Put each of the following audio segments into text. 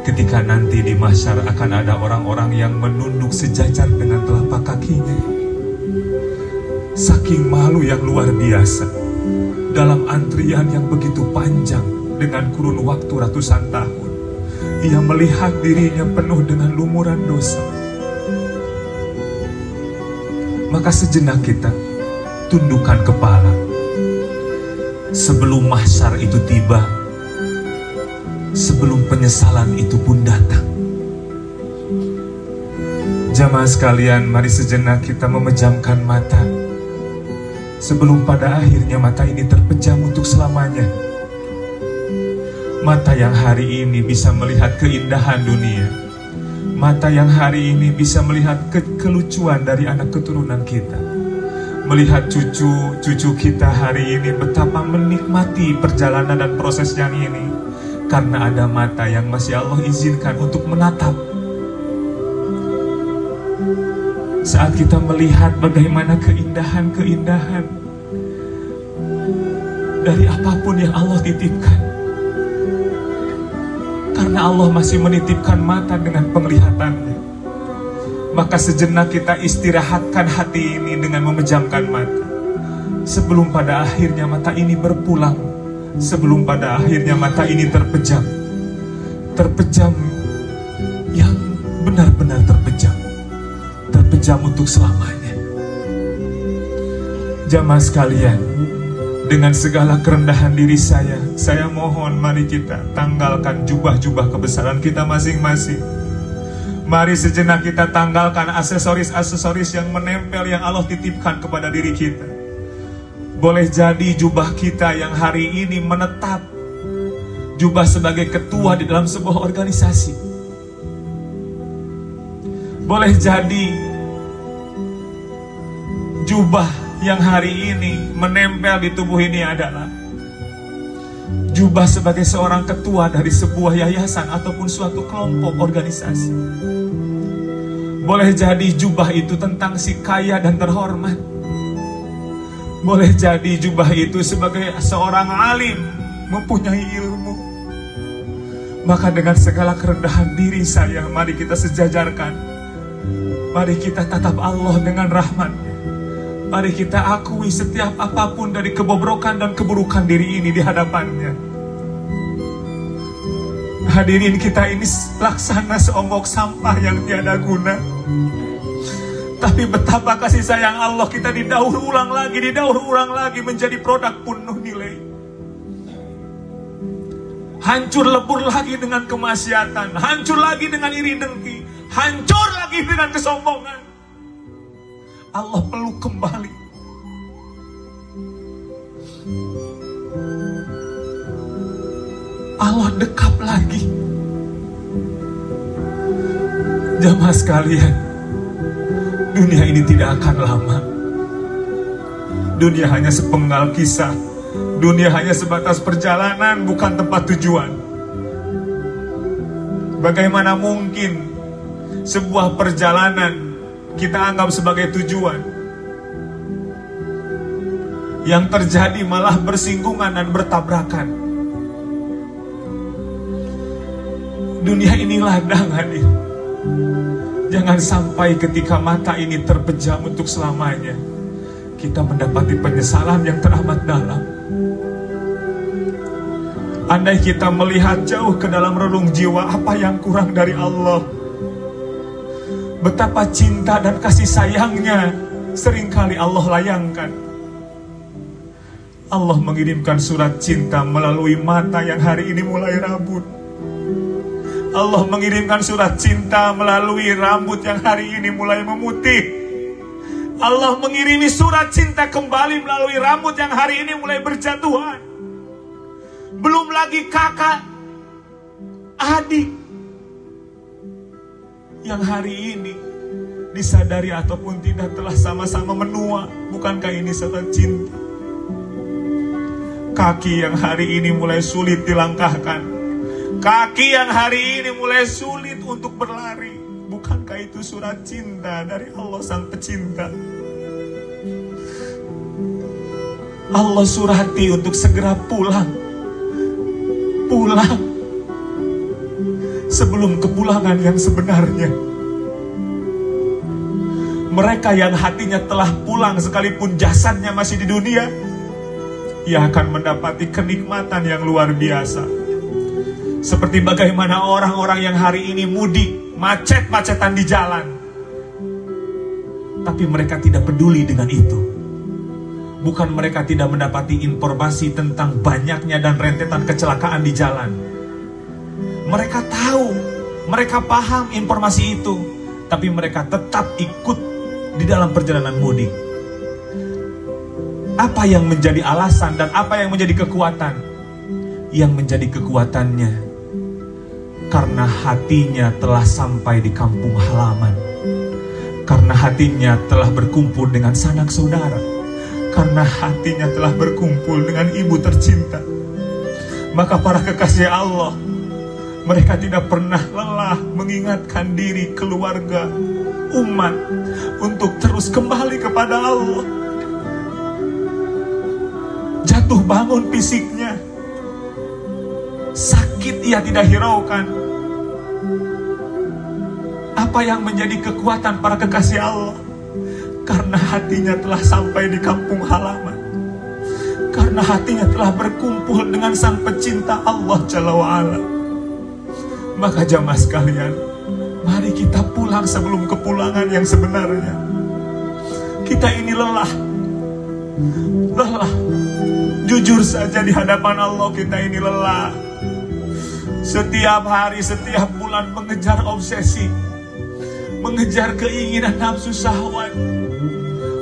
ketika nanti di mahsyar akan ada orang-orang yang menunduk sejajar dengan telapak kakinya. Saking malu yang luar biasa, dalam antrian yang begitu panjang dengan kurun waktu ratusan tahun, ia melihat dirinya penuh dengan lumuran dosa. Maka sejenak kita tundukkan kepala sebelum mahsyar itu tiba, sebelum penyesalan itu pun datang. Jamaah sekalian, mari sejenak kita memejamkan mata sebelum pada akhirnya mata ini terpejam untuk selamanya. Mata yang hari ini bisa melihat keindahan dunia, mata yang hari ini bisa melihat kelucuan dari anak keturunan kita, melihat cucu kita hari ini betapa menikmati perjalanan dan proses yang ini, karena ada mata yang masih Allah izinkan untuk menatap. Saat kita melihat bagaimana keindahan-keindahan dari apapun yang Allah titipkan, karena Allah masih menitipkan mata dengan penglihatannya, maka sejenak kita istirahatkan hati ini dengan memejamkan mata sebelum pada akhirnya mata ini berpulang, sebelum pada akhirnya mata ini terpejam yang benar-benar terpejam untuk selamanya. Jamaah sekalian, dengan segala kerendahan diri saya mohon mari kita tanggalkan jubah-jubah kebesaran kita masing-masing. Mari sejenak kita tanggalkan aksesoris-aksesoris yang menempel yang Allah titipkan kepada diri kita. Boleh jadi jubah kita yang hari ini menetap, jubah sebagai ketua di dalam sebuah organisasi. Boleh jadi jubah yang hari ini menempel di tubuh ini adalah jubah sebagai seorang ketua dari sebuah yayasan ataupun suatu kelompok organisasi. Boleh jadi jubah itu tentang si kaya dan terhormat. Boleh jadi jubah itu sebagai seorang alim mempunyai ilmu. Maka dengan segala kerendahan diri saya, mari kita sejajarkan, mari kita tatap Allah dengan rahmat. Mari kita akui setiap apapun dari kebobrokan dan keburukan diri ini di hadapannya. Hadirin, kita ini laksana seonggok sampah yang tiada guna. Tapi betapa kasih sayang Allah, kita didaur ulang lagi menjadi produk penuh nilai. Hancur lebur lagi dengan kemaksiatan, hancur lagi dengan iri dengki, hancur lagi dengan kesombongan. Allah peluk kembali. Allah dekap lagi. Jamaah sekalian, dunia ini tidak akan lama. Dunia hanya sepenggal kisah. Dunia hanya sebatas perjalanan, bukan tempat tujuan. Bagaimana mungkin sebuah perjalanan kita anggap sebagai tujuan, yang terjadi malah bersinggungan dan bertabrakan. Dunia ini ladang, hadir. Jangan sampai ketika mata ini terpejam untuk selamanya, kita mendapati penyesalan yang teramat dalam. Andai kita melihat jauh ke dalam relung jiwa, apa yang kurang dari Allah, betapa cinta dan kasih sayangnya seringkali Allah layangkan. Allah mengirimkan surat cinta melalui mata yang hari ini mulai rabun. Allah mengirimkan surat cinta melalui rambut yang hari ini mulai memutih. Allah mengirimi surat cinta kembali melalui rambut yang hari ini mulai berjatuhan. Belum lagi kakak, adik yang hari ini disadari ataupun tidak telah sama-sama menua. Bukankah ini surat cinta? Kaki yang hari ini mulai sulit dilangkahkan, kaki yang hari ini mulai sulit untuk berlari. Bukankah itu surat cinta dari Allah Sang Pecinta? Allah surati untuk segera pulang. sebelum kepulangan yang sebenarnya. Mereka yang hatinya telah pulang sekalipun jasadnya masih di dunia, ia akan mendapati kenikmatan yang luar biasa. Seperti bagaimana orang-orang yang hari ini mudik, macet-macetan di jalan, tapi mereka tidak peduli dengan itu. Bukan mereka tidak mendapati informasi tentang banyaknya dan rentetan kecelakaan di jalan. Mereka tahu, mereka paham informasi itu, tapi mereka tetap ikut di dalam perjalanan mudik. Apa yang menjadi alasan dan apa yang menjadi kekuatan? Yang menjadi kekuatannya karena hatinya telah sampai di kampung halaman, karena hatinya telah berkumpul dengan sanak saudara, karena hatinya telah berkumpul dengan ibu tercinta. Maka para kekasih Allah, mereka tidak pernah lelah mengingatkan diri, keluarga, umat untuk terus kembali kepada Allah. Jatuh bangun fisiknya, sakit ia tidak hiraukan. Apa yang menjadi kekuatan para kekasih Allah? Karena hatinya telah sampai di kampung halaman, karena hatinya telah berkumpul dengan sang pecinta Allah Jalla wa'ala. Maka jamaah sekalian, mari kita pulang sebelum kepulangan yang sebenarnya. Kita ini lelah. Jujur saja di hadapan Allah, kita ini lelah. Setiap hari, setiap bulan mengejar obsesi, mengejar keinginan nafsu syahwat,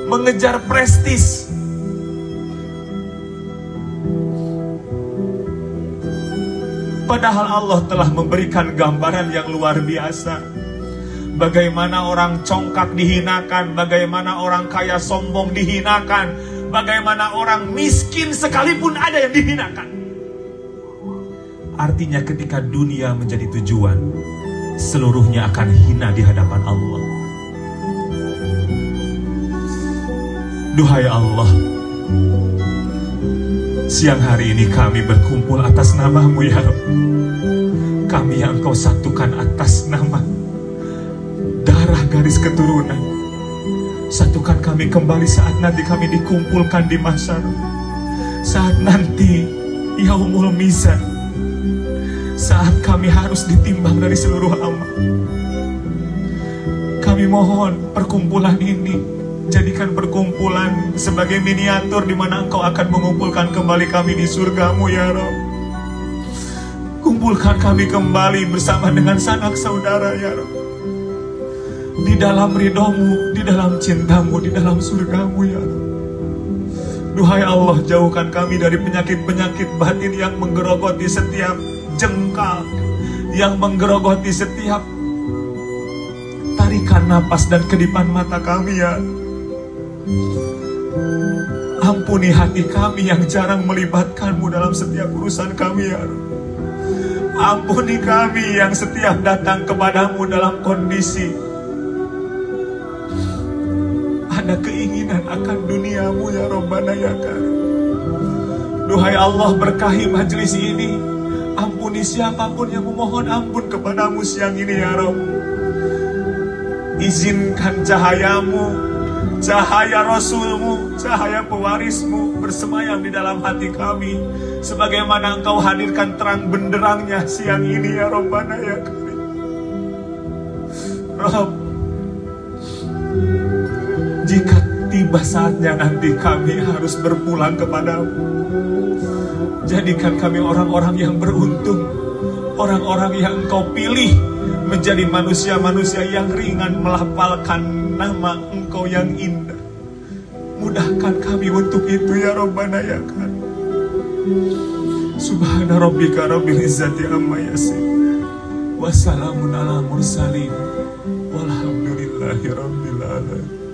mengejar prestis. Padahal Allah telah memberikan gambaran yang luar biasa. Bagaimana orang congkak dihinakan, bagaimana orang kaya sombong dihinakan, bagaimana orang miskin sekalipun ada yang dihinakan. Artinya ketika dunia menjadi tujuan, seluruhnya akan hina di hadapan Allah. Duhai Allah, siang hari ini kami berkumpul atas nama-Mu ya Rabb. Kami yang Engkau satukan atas nama, darah garis keturunan. Satukan kami kembali saat nanti kami dikumpulkan di mahsyar, saat nanti yaumul mizan, saat kami harus ditimbang dari seluruh amal. Kami mohon perkumpulan ini jadikan perkumpulan sebagai miniatur di mana Engkau akan mengumpulkan kembali kami di surga-Mu ya Rabb. Kumpulkan kami kembali bersama dengan sanak saudara ya Rabb, di dalam ridho-Mu, di dalam cinta-Mu, di dalam surga-Mu ya Rabb. Duhai Allah, jauhkan kami dari penyakit-penyakit batin yang menggerogoti setiap jengkal, yang menggerogoti setiap tarikan napas dan kedipan mata kami ya. Ampuni hati kami yang jarang melibatkan-Mu dalam setiap urusan kami ya. Ampuni kami yang setiap datang kepadamu dalam kondisi ada keinginan akan duniamu ya Rabbana ya Karim. Duhai Allah, berkahi majelis ini. Ampuni siapapun yang memohon ampun kepadamu siang ini ya Rabb. Izinkan cahayamu, cahaya Rasul-Mu, cahaya pewaris-Mu bersemayam di dalam hati kami, sebagaimana Engkau hadirkan terang benderangnya siang ini ya Rabbana ya Karim. Rabb, jika tiba saatnya nanti kami harus berpulang kepadamu, jadikan kami orang-orang yang beruntung, orang-orang yang Engkau pilih menjadi manusia-manusia yang ringan melafalkan nama Engkau yang indah. Mudahkan kami untuk itu ya Rabbana ya Karim. Subhana rabbika rabbil izzati amma yasifun, wassalamun ala mursalin, walhamdulillahi rabbil alamin.